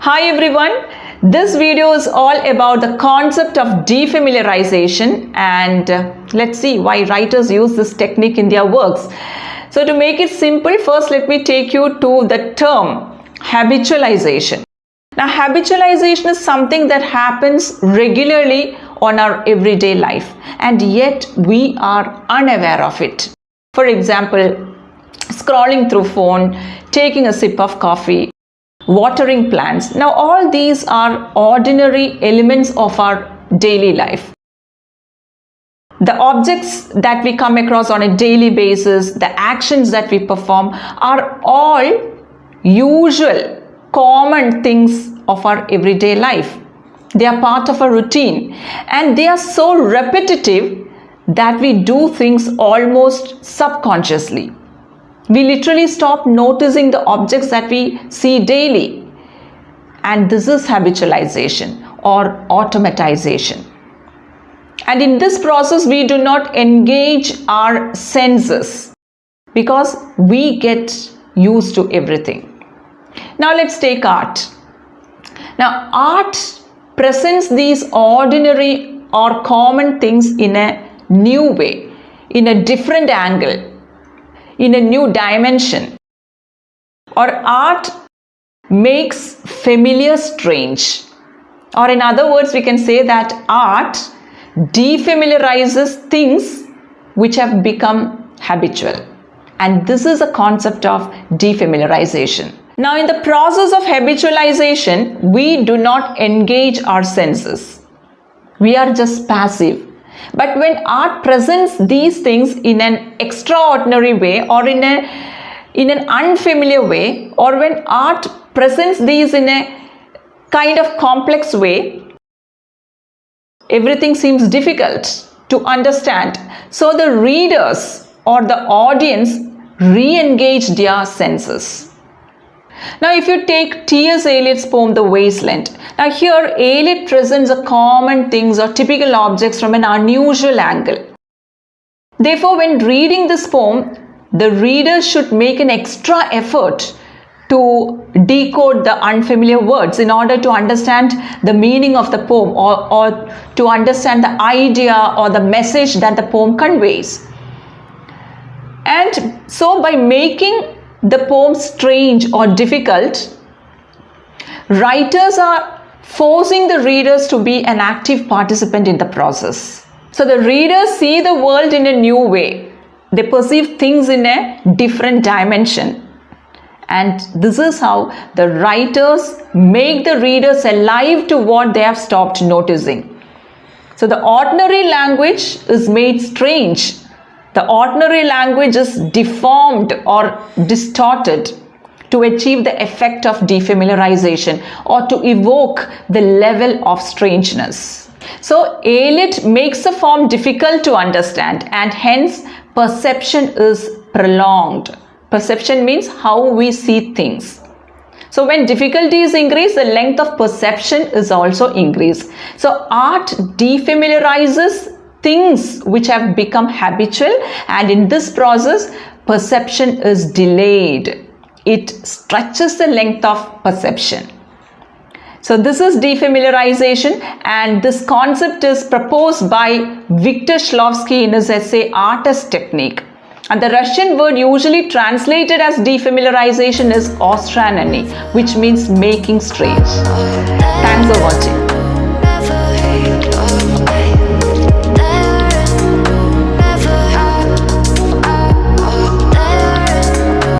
Hi everyone, this video is all about the concept of defamiliarization and let's see why writers use this technique in their works. So to make it simple, first let me take you to the term habitualization. Now habitualization is something that happens regularly on our everyday life and yet we are unaware of it. For example, scrolling through phone, taking a sip of coffee, watering plants. Now all these are ordinary elements of our daily life. The objects that we come across on a daily basis, the actions that we perform are all usual, common things of our everyday life. They are part of a routine and they are so repetitive that we do things almost subconsciously. We literally stop noticing the objects that we see daily. And this is habitualization or automatization. And in this process, we do not engage our senses because we get used to everything. Now let's take art. Now art presents these ordinary or common things in a new way, in a different angle, in a new dimension. Or art makes familiar strange. Or in other words, we can say that art defamiliarizes things which have become habitual. And this is a concept of defamiliarization. Now in the process of habitualization, we do not engage our senses. We are just passive. But when art presents these things in an extraordinary way or in an unfamiliar way, or when art presents these in a kind of complex way, everything seems difficult to understand. So the readers or the audience re-engage their senses. Now if you take T.S. Eliot's poem The Wasteland, now here Eliot presents a common things or typical objects from an unusual angle. Therefore when reading this poem, the reader should make an extra effort to decode the unfamiliar words in order to understand the meaning of the poem or to understand the idea or the message that the poem conveys. And so by making the poem strange or difficult, writers are forcing the readers to be an active participant in the process. So the readers see the world in a new way. They perceive things in a different dimension. And this is how the writers make the readers alive to what they have stopped noticing. So the ordinary language is made strange. The ordinary language is deformed or distorted to achieve the effect of defamiliarization or to evoke the level of strangeness. So Eliot makes the form difficult to understand and hence perception is prolonged. Perception means how we see things. So when difficulties increase, the length of perception is also increased. So art defamiliarizes things which have become habitual, and in this process perception is delayed. It stretches the length of perception. So this is defamiliarization, and this concept is proposed by Viktor Shklovsky in his essay Art as Technique. And the Russian word usually translated as defamiliarization is ostranenie, which means making strange. Thanks for watching.